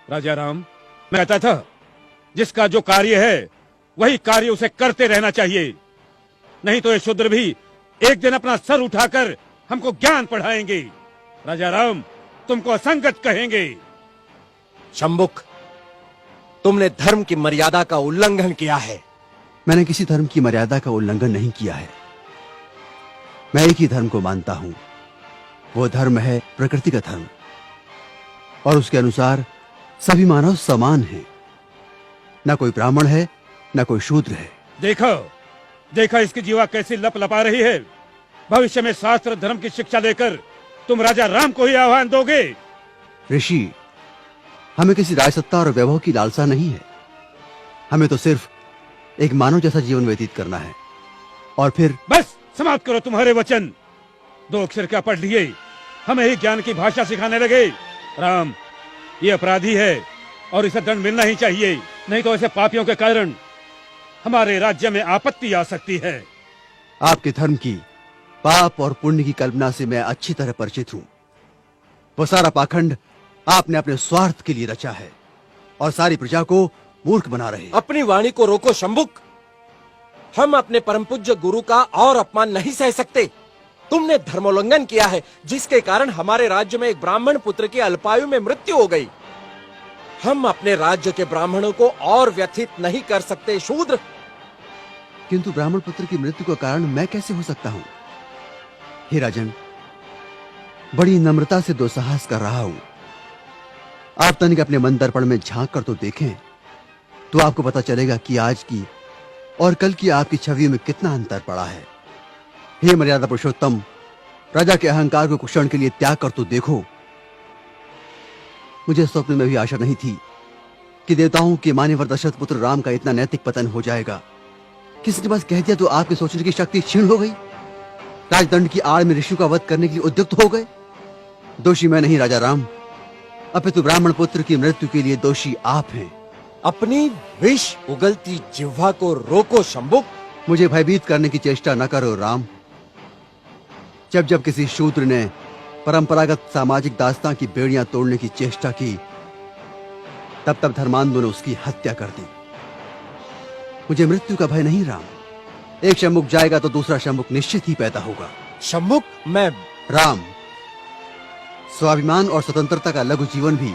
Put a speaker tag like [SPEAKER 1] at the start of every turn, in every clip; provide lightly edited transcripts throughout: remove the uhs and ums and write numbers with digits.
[SPEAKER 1] राजा राम, मैं कहता था जिसका जो कार्य है वही कार्य उसे करते रहना चाहिए, नहीं तो ये शूद्र भी एक दिन अपना सर उठाकर हमको ज्ञान पढ़ाएंगे। राजा राम, तुमको असंगत कहेंगे।
[SPEAKER 2] शंभुक, तुमने धर्म की मर्यादा का उल्लंघन किया है।
[SPEAKER 3] मैंने किसी धर्म की मर्यादा का उल्लंघन नहीं किया है। मैं एक ही धर्म को मानता हूं, वो धर्म है प्रकृति का धर्म, और उसके अनुसार सभी मानव समान हैं। न कोई ब्राह्मण है, न कोई शूद्र है।
[SPEAKER 1] देखो देखो इसकी जीवा कैसी लप लपा रही है। भविष्य में शास्त्र धर्म की शिक्षा लेकर तुम राजा राम को ही आह्वान दोगे।
[SPEAKER 3] ऋषि, हमें किसी राजसत्ता और वैभव की लालसा नहीं है। हमें तो सिर्फ एक मानव जैसा जीवन व्यतीत करना है। और फिर
[SPEAKER 1] बस समाप्त करो तुम्हारे वचन। 2 अक्षर क्या पढ़ लिए, हमें ही ज्ञान की भाषा सिखाने लगे। राम, ये अपराधी है और इसे दंड मिलना ही चाहिए, नहीं तो ऐसे पापियों के कारण हमारे राज्य में आपत्ति आ सकती है।
[SPEAKER 3] आपके धर्म की पाप और पुण्य की कल्पना से मैं अच्छी तरह परिचित हूं। वो सारा पाखंड आपने अपने स्वार्थ के लिए रचा है और सारी प्रजा को मूर्ख बना रहे।
[SPEAKER 2] अपनी वाणी को रोको शंभुक। हम अपने परम पूज्य गुरु का और अपमान नहीं सह सकते। तुमने धर्मोल्लंघन किया है, जिसके कारण हमारे राज्य में एक ब्राह्मण पुत्र की अल्पायु में मृत्यु हो गई। हम अपने राज्य के ब्राह्मणों को और व्यथित नहीं कर सकते शूद्र।
[SPEAKER 3] किंतु ब्राह्मण पुत्र की मृत्यु का कारण मैं कैसे हो सकता हूं? हे राजन, बड़ी नम्रता से दुस्साहस कर रहा हूं। आप तनिक अपने मन दर्पण में झांक कर तो देखें, तो आपको पता चलेगा कि आज की और कल की आपकी छवियों में कितना अंतर पड़ा है। हे मर्यादा पुरुषोत्तम, राजा के अहंकार को कुछ क्षण के लिए त्याग कर तो देखो। मुझे स्वप्न में भी आशा नहीं थी कि देवताओं के मान्यवर दशरथ पुत्र राम का इतना नैतिक पतन हो जाएगा। किसी ने बस कह दिया तो आपके सोचने की शक्ति क्षीण हो गई। राजदंड की आड़ में ऋषि का वध करने के लिए उद्युक्त हो गए। दोषी मैं नहीं राजा राम, अपितु ब्राह्मण पुत्र की मृत्यु के लिए दोषी आप हैं।
[SPEAKER 2] अपनी विष उगलती जिह्वा को रोको शंभुक।
[SPEAKER 3] मुझे भयभीत करने की चेष्टा न करो राम। जब जब किसी शूद्र ने परंपरागत सामाजिक दास्तां की बेड़ियां तोड़ने की चेष्टा की, तब तब धर्मांधों ने उसकी हत्या कर दी। मुझे मृत्यु का भय नहीं राम। एक शंभुक जाएगा तो दूसरा शंभुक निश्चित ही पैदा होगा।
[SPEAKER 2] शंभुक, मैं
[SPEAKER 3] राम, स्वाभिमान और स्वतंत्रता का लघु जीवन भी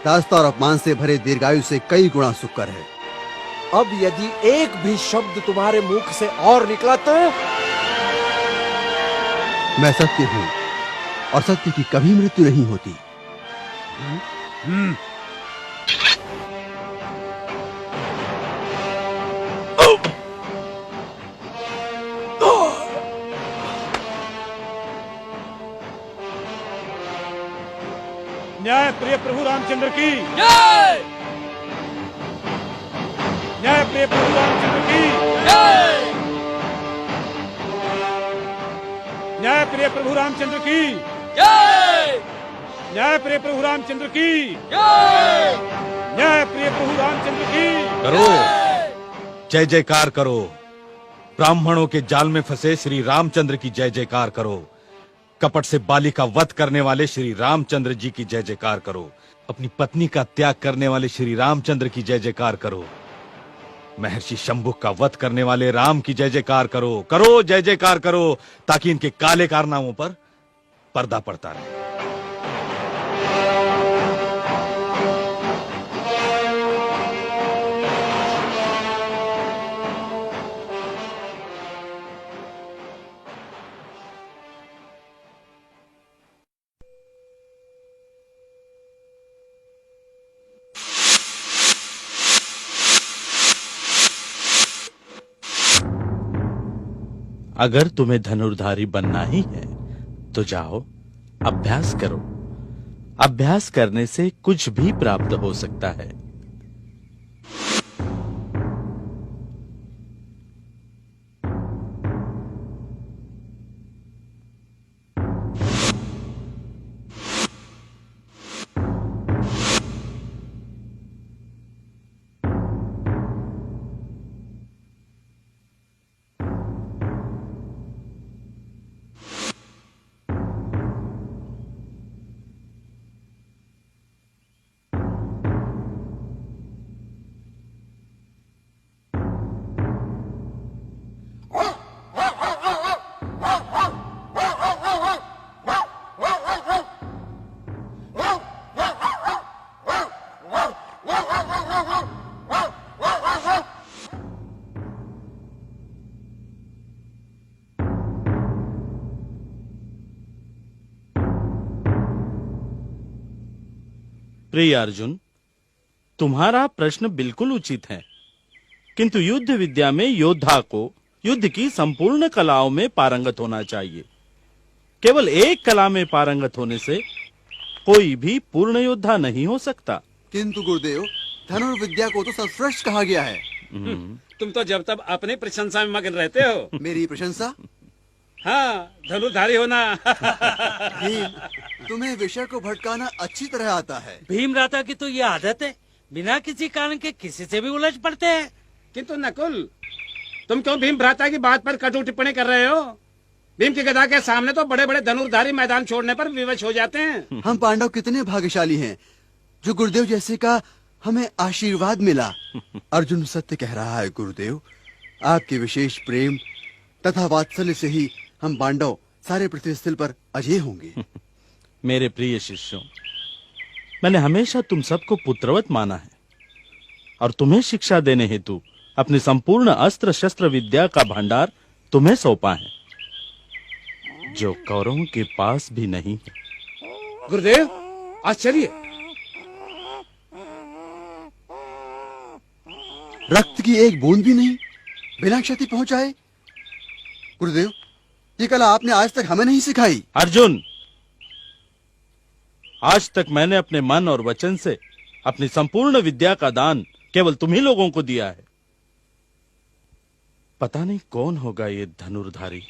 [SPEAKER 3] दास्ता और अपमान से भरे दीर्घायु से कई गुणा सुखकर है।
[SPEAKER 2] अब यदि एक भी शब्द तुम्हारे मुख से और निकला तो
[SPEAKER 3] मैं सत्य हूं और सत्य की कभी मृत्यु नहीं होती।
[SPEAKER 1] न्याय प्रिय प्रभु रामचंद्र की जय। न्याय प्रिय प्रभु रामचंद्र की जय। न्याय प्रिय प्रभु रामचंद्र की जय। न्याय प्रिय प्रभु रामचंद्र की जय। न्याय प्रिय प्रभु रामचंद्र की
[SPEAKER 4] करो, जय जयकार करो। ब्राह्मणों के जाल में फंसे श्री रामचंद्र की जय जयकार करो। कपट से बाली का वध करने वाले श्री रामचंद्र जी की जय जयकार करो। अपनी पत्नी का त्याग करने वाले श्री रामचंद्र की जय जयकार करो। महर्षि शंभुक का वध करने वाले राम की जय जयकार करो। करो, जय जयकार करो, ताकि इनके काले कारनामों पर पर्दा पड़ता रहे।
[SPEAKER 5] अगर तुम्हें धनुर्धारी बनना ही है तो जाओ, अभ्यास करो। अभ्यास करने से कुछ भी प्राप्त हो सकता है। प्रिय अर्जुन, तुम्हारा प्रश्न बिल्कुल उचित है, किंतु युद्ध विद्या में योद्धा को युद्ध की संपूर्ण कलाओं में पारंगत होना चाहिए। केवल एक कला में पारंगत होने से कोई भी पूर्ण योद्धा नहीं हो सकता।
[SPEAKER 3] किंतु गुरुदेव, धनुर्विद्या को तो सर्वश्रेष्ठ कहा गया है।
[SPEAKER 1] तुम तो जब तब अपनी प्रशंसा में मगन रहते हो।
[SPEAKER 3] मेरी प्रशंसा?
[SPEAKER 1] हाँ, धनुर्धारी होना।
[SPEAKER 3] भीम, तुम्हें विषय को भटकाना अच्छी तरह आता है।
[SPEAKER 6] भीमराता की तो ये आदत है, बिना किसी कारण के किसी से भी उलझ पड़ते हैं।
[SPEAKER 1] किंतु नकुल, तुम क्यों भीम भ्राता की बात पर कटु टिप्पणी कर रहे हो? भीम की गदा के सामने तो बड़े बड़े धनुर्धारी मैदान छोड़ने पर विवश हो जाते हैं।
[SPEAKER 3] हम पांडव कितने भाग्यशाली हैं जो गुरुदेव जैसे का हमें आशीर्वाद मिला। अर्जुन सत्य कह रहा है गुरुदेव, आपके विशेष प्रेम तथा वात्सल्य से ही हम पांडव सारे पृथ्वी स्थल पर अजय होंगे।
[SPEAKER 5] मेरे प्रिय शिष्यों, मैंने हमेशा तुम सबको पुत्रवत माना है और तुम्हें शिक्षा देने हेतु अपनी संपूर्ण अस्त्र शस्त्र विद्या का भंडार तुम्हें सौंपा है, जो कौरवों के पास भी नहीं है।
[SPEAKER 1] गुरुदेव, आश्चर्य!
[SPEAKER 3] रक्त की एक बूंद भी नहीं, बिना क्षति पहुंचाए। गुरुदेव, ये कला आपने आज तक हमें नहीं सिखाई।
[SPEAKER 5] अर्जुन, आज तक मैंने अपने मन और वचन से अपनी संपूर्ण विद्या का दान केवल तुम्ही लोगों को दिया है। पता नहीं कौन होगा ये धनुर्धारी।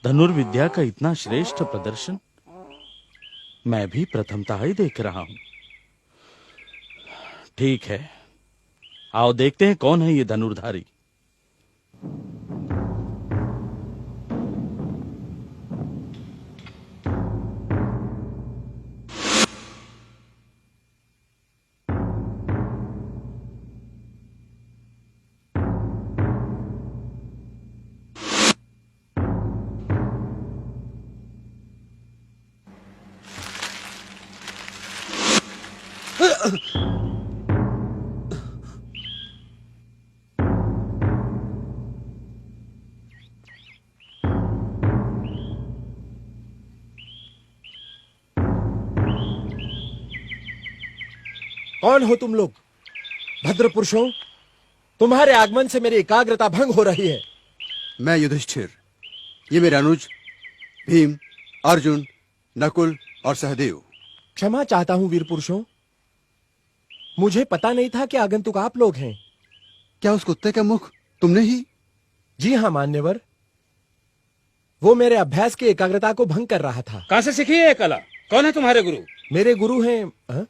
[SPEAKER 5] धनुर्विद्या का इतना श्रेष्ठ प्रदर्शन मैं भी प्रथमतः ही देख रहा हूं। ठीक है, आओ देखते हैं कौन है ये धनुर्धारी।
[SPEAKER 2] कौन हो तुम लोग? भद्र पुरुषों, तुम्हारे आगमन से मेरी एकाग्रता भंग हो रही है।
[SPEAKER 3] मैं युधिष्ठिर, ये मेरे अनुज भीम, अर्जुन, नकुल और सहदेव।
[SPEAKER 2] क्षमा चाहता हूं वीर पुरुषों, मुझे पता नहीं था कि आगंतुक आप लोग हैं।
[SPEAKER 3] क्या उस कुत्ते का मुख तुमने ही?
[SPEAKER 2] जी हाँ मान्यवर, वो मेरे अभ्यास की एकाग्रता को भंग कर रहा था।
[SPEAKER 1] कहाँ से सीखी है ये कला? कौन है तुम्हारे गुरु?
[SPEAKER 2] मेरे गुरु हैं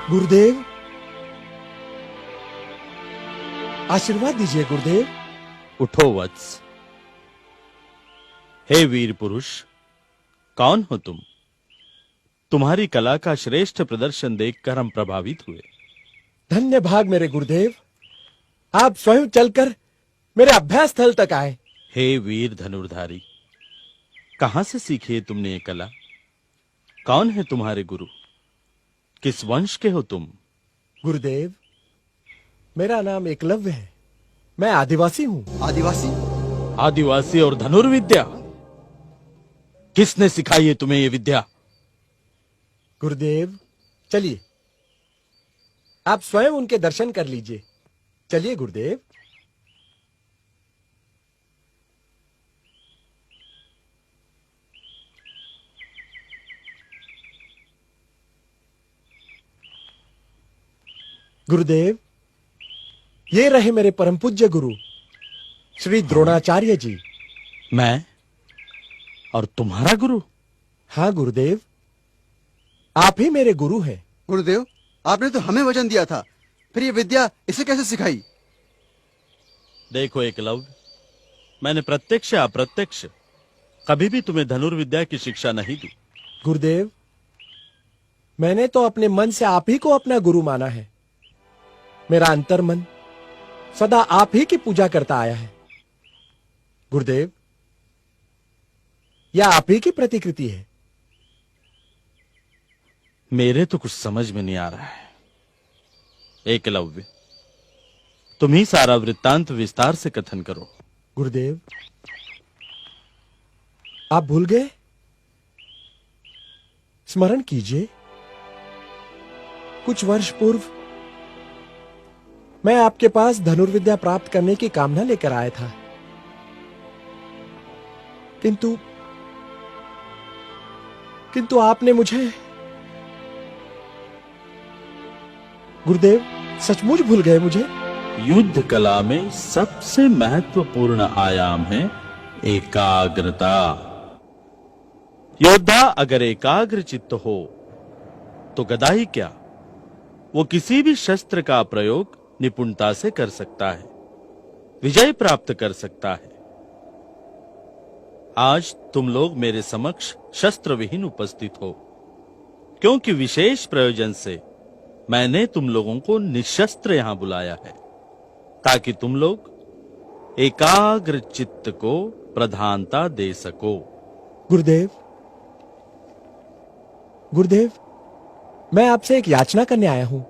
[SPEAKER 2] गुरुदेव, आशीर्वाद दीजिए गुरुदेव।
[SPEAKER 5] उठो वत्स। हे वीर पुरुष, कौन हो तुम? तुम्हारी कला का श्रेष्ठ प्रदर्शन देखकर हम प्रभावित हुए।
[SPEAKER 2] धन्य भाग मेरे गुरुदेव, आप स्वयं चलकर मेरे अभ्यास स्थल तक आए।
[SPEAKER 5] हे वीर धनुर्धारी, कहां से सीखी है तुमने ये कला? कौन है तुम्हारे गुरु? किस वंश के हो तुम?
[SPEAKER 2] गुरुदेव, मेरा नाम एकलव्य है, मैं आदिवासी हूँ।
[SPEAKER 3] आदिवासी?
[SPEAKER 5] आदिवासी और धनुर्विद्या? किसने सिखाई है तुम्हें ये विद्या?
[SPEAKER 2] गुरुदेव, चलिए आप स्वयं उनके दर्शन कर लीजिए। चलिए गुरुदेव। गुरुदेव, ये रहे मेरे परम पूज्य गुरु श्री द्रोणाचार्य जी।
[SPEAKER 5] मैं और तुम्हारा गुरु?
[SPEAKER 2] हाँ गुरुदेव, आप ही मेरे गुरु हैं।
[SPEAKER 3] गुरुदेव, आपने तो हमें वचन दिया था, फिर ये विद्या इसे कैसे सिखाई?
[SPEAKER 5] देखो एकलव्य, मैंने प्रत्यक्ष या अप्रत्यक्ष कभी भी तुम्हें धनुर्विद्या की शिक्षा नहीं दी।
[SPEAKER 2] गुरुदेव, मैंने तो अपने मन से आप ही को अपना गुरु माना है। मेरा अंतर मन सदा आप ही की पूजा करता आया है। गुरुदेव, यह आप ही की प्रतिकृति है।
[SPEAKER 5] मेरे तो कुछ समझ में नहीं आ रहा है। एकलव्य, तुम ही सारा वृत्तांत विस्तार से कथन करो।
[SPEAKER 2] गुरुदेव, आप भूल गए? स्मरण कीजिए, कुछ वर्ष पूर्व मैं आपके पास धनुर्विद्या प्राप्त करने की कामना लेकर आया था, किंतु आपने मुझे, गुरुदेव सचमुच भूल गए मुझे?
[SPEAKER 5] युद्ध कला में सबसे महत्वपूर्ण आयाम है एकाग्रता। योद्धा अगर एकाग्र चित्त हो तो गदा ही क्या, वो किसी भी शस्त्र का प्रयोग निपुणता से कर सकता है, विजय प्राप्त कर सकता है। आज तुम लोग मेरे समक्ष शस्त्र विहीन उपस्थित हो, क्योंकि विशेष प्रयोजन से मैंने तुम लोगों को निशस्त्र यहां बुलाया है, ताकि तुम लोग एकाग्र चित्त को प्रधानता दे सको।
[SPEAKER 2] गुरुदेव, गुरुदेव, मैं आपसे एक याचना करने आया हूं।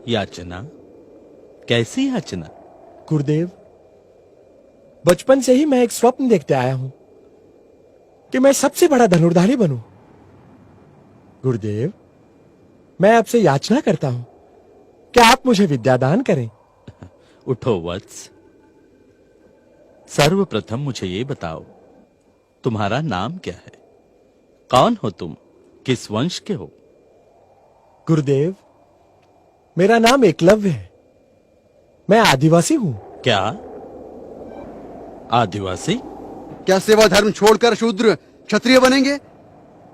[SPEAKER 5] याचना? कैसी याचना?
[SPEAKER 2] गुरुदेव, बचपन से ही मैं एक स्वप्न देखते आया हूं कि मैं सबसे बड़ा धनुर्धारी बनूं। गुरुदेव, मैं आपसे याचना करता हूं कि आप मुझे विद्यादान करें।
[SPEAKER 5] उठो वत्स, सर्वप्रथम मुझे ये बताओ, तुम्हारा नाम क्या है? कौन हो तुम? किस वंश के हो?
[SPEAKER 2] गुरुदेव, मेरा नाम एकलव्य है। मैं आदिवासी हूं।
[SPEAKER 5] क्या आदिवासी?
[SPEAKER 3] क्या सेवा धर्म छोड़कर शूद्र क्षत्रिय बनेंगे?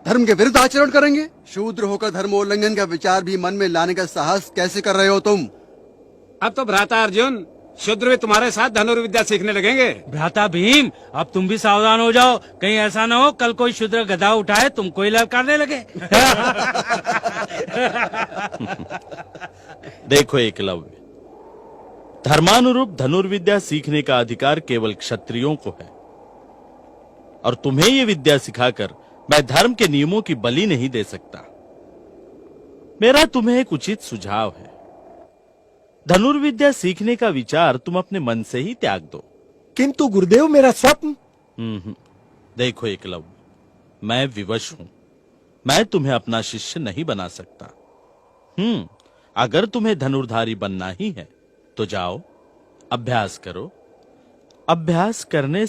[SPEAKER 3] धर्म के विरुद्ध आचरण करेंगे? शूद्र होकर धर्मोल्लंघन का विचार भी मन में लाने का साहस कैसे कर रहे हो तुम?
[SPEAKER 1] अब तो भ्राता अर्जुन शूद्र भी तुम्हारे साथ धनुर्विद्या सीखने लगेंगे।
[SPEAKER 6] भ्राता भीम, अब तुम भी सावधान हो जाओ, कहीं ऐसा ना हो कल कोई शूद्र गदा उठाए तुमको ही ललकारने लगे।
[SPEAKER 5] देखो एकलव्य, धर्मानुरूप धनुर्विद्या सीखने का अधिकार केवल क्षत्रियों को है, और तुम्हें ये विद्या सिखाकर मैं धर्म के नियमों की बलि नहीं दे सकता। मेरा तुम्हें एक उचित सुझाव है, धनुर्विद्या सीखने का विचार तुम अपने मन से ही त्याग दो।
[SPEAKER 2] किंतु गुरुदेव, मेरा स्वप्न।
[SPEAKER 5] देखो एकलव्य, मैं विवश हूं, मैं तुम्हें अपना शिष्य नहीं बना सकता। अगर तुम्हें धनुर्धारी बनना ही है तो जाओ, अभ्यास करो। अभ्यास करने